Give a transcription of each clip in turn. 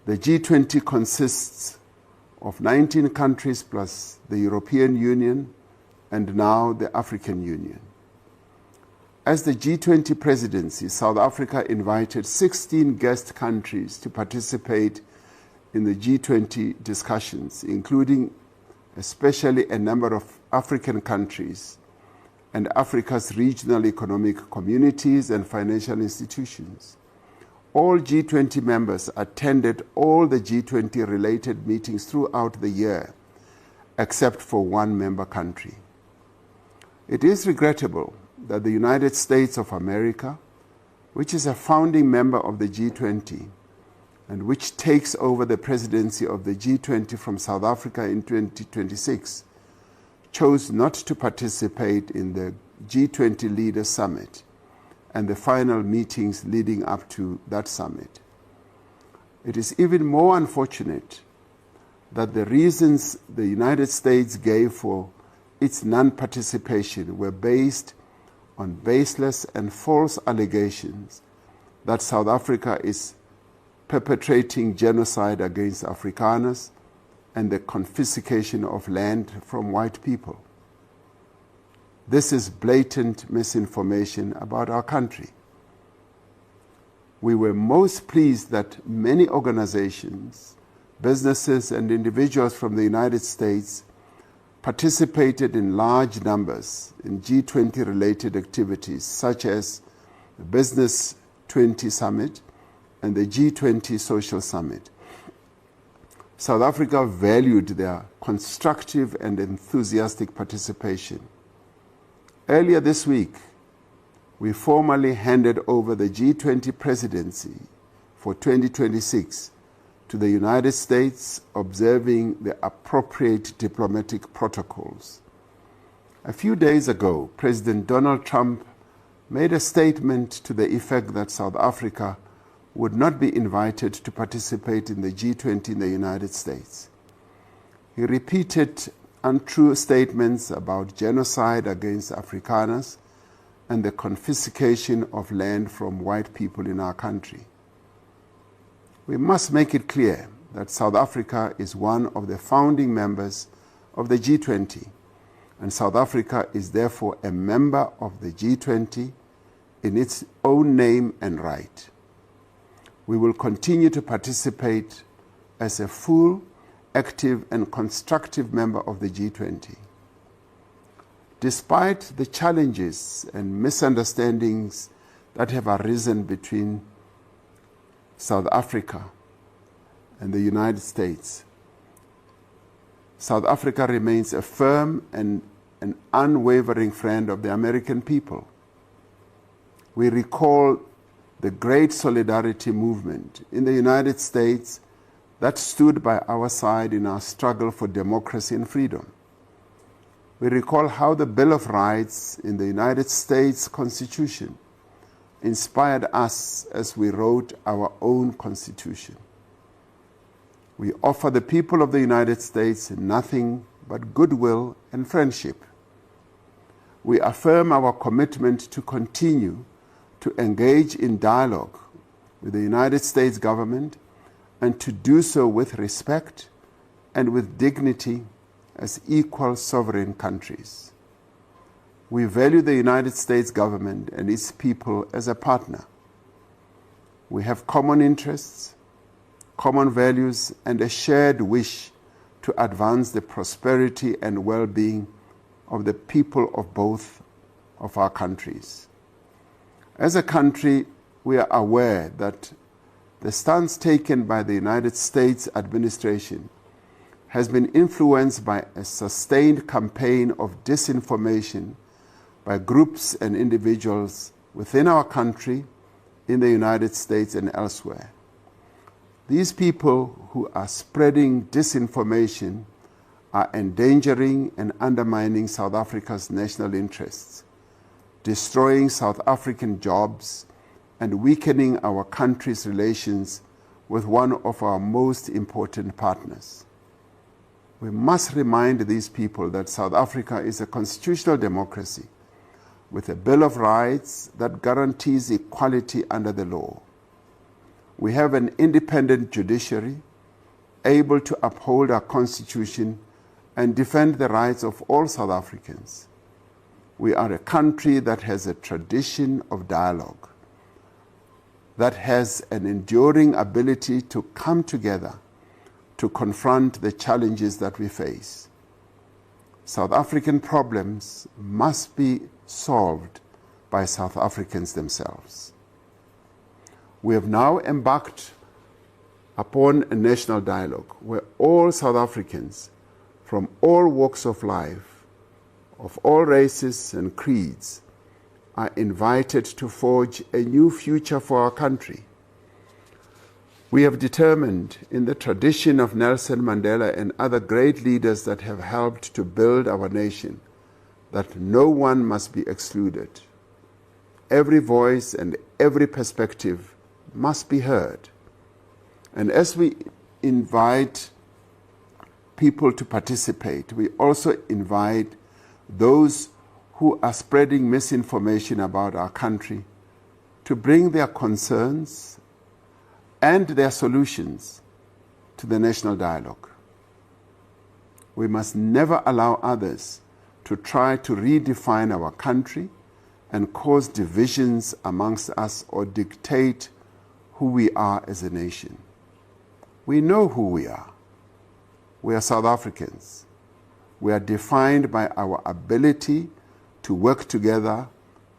The G20 consists of 19 countries plus the European Union and now the African Union. As the G20 presidency, South Africa invited 16 guest countries to participate in the G20 discussions, including especially a number of African countries and Africa's regional economic communities and financial institutions. All G20 members attended all the G20 related meetings throughout the year, except for one member country. It is regrettable that the United States of America, which is a founding member of the G20 and which takes over the presidency of the G20 from South Africa in 2026, chose not to participate in the G20 Leaders Summit and the final meetings leading up to that summit. It is even more unfortunate that the reasons the United States gave for its non-participation were based on baseless and false allegations that South Africa is perpetrating genocide against Afrikaners and the confiscation of land from white people. This is blatant misinformation about our country. We were most pleased that many organizations, businesses, and individuals from the United States participated in large numbers in G20-related activities such as the Business 20 Summit and the G20 Social Summit. South Africa valued their constructive and enthusiastic participation. Earlier this week, we formally handed over the G20 presidency for 2026 to the United States, observing the appropriate diplomatic protocols. A few days ago, President Donald Trump made a statement to the effect that South Africa would not be invited to participate in the G20 in the United States. He repeated untrue statements about genocide against Afrikaners and the confiscation of land from white people in our country. We must make it clear that South Africa is one of the founding members of the G20, and South Africa is therefore a member of the G20 in its own name and right. We will continue to participate as a full, active, and constructive member of the G20. Despite the challenges and misunderstandings that have arisen between South Africa and the United States, South Africa remains a firm and an unwavering friend of the American people. We recall the great solidarity movement in the United States that stood by our side in our struggle for democracy and freedom. We recall how the Bill of Rights in the United States Constitution inspired us as we wrote our own Constitution. We offer the people of the United States nothing but goodwill and friendship. We affirm our commitment to continue to engage in dialogue with the United States government and to do so with respect and with dignity as equal sovereign countries. We value the United States government and its people as a partner. We have common interests, common values, and a shared wish to advance the prosperity and well-being of the people of both of our countries. As a country, we are aware that the stance taken by the United States administration has been influenced by a sustained campaign of disinformation by groups and individuals within our country, in the United States and elsewhere. These people who are spreading disinformation are endangering and undermining South Africa's national interests, destroying South African jobs, and weakening our country's relations with one of our most important partners. We must remind these people that South Africa is a constitutional democracy with a Bill of Rights that guarantees equality under the law. We have an independent judiciary able to uphold our constitution and defend the rights of all South Africans. We are a country that has a tradition of dialogue, that has an enduring ability to come together to confront the challenges that we face. South African problems must be solved by South Africans themselves. We have now embarked upon a national dialogue where all South Africans from all walks of life, of all races and creeds, are invited to forge a new future for our country. We have determined, in the tradition of Nelson Mandela and other great leaders that have helped to build our nation, that no one must be excluded. Every voice and every perspective must be heard. And as we invite people to participate, we also invite those who are spreading misinformation about our country to bring their concerns and their solutions to the national dialogue. We must never allow others to try to redefine our country and cause divisions amongst us or dictate who we are as a nation. We know who we are. We are South Africans. We are defined by our ability to work together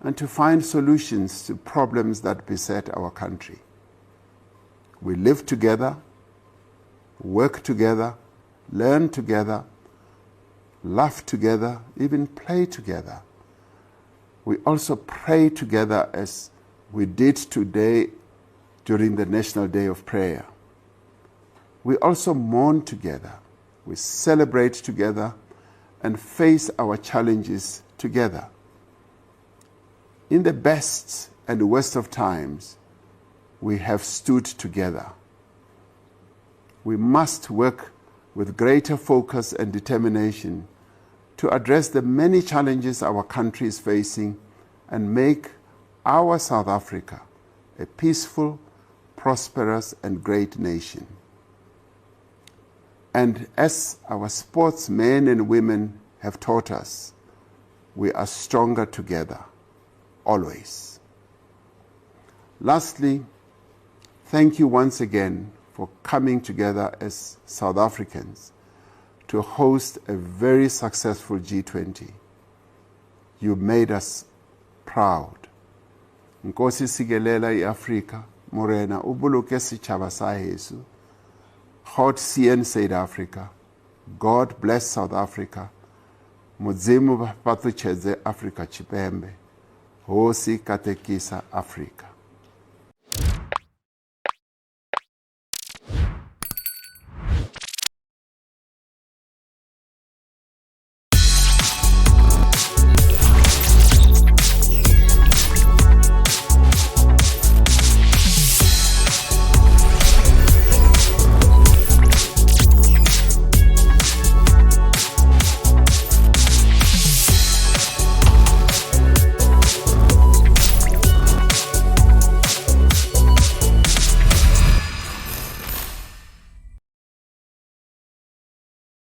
and to find solutions to problems that beset our country. We live together, work together, learn together, laugh together, even play together. We also pray together as we did today during the National Day of Prayer. We also mourn together. We celebrate together and face our challenges together. In the best and worst of times, we have stood together. We must work with greater focus and determination to address the many challenges our country is facing and make our South Africa a peaceful, prosperous, and great nation. And as our sportsmen and women have taught us, we are stronger together, always. Lastly, thank you once again for coming together as South Africans to host a very successful G20. You made us proud. Nkosi sikelela iAfrika, Morena, ubuluke sitjhaba sa heso. God CN South Africa. God bless South Africa. Mudzimu pathuchedze Africa Chipembe. Hosi katekisa Africa.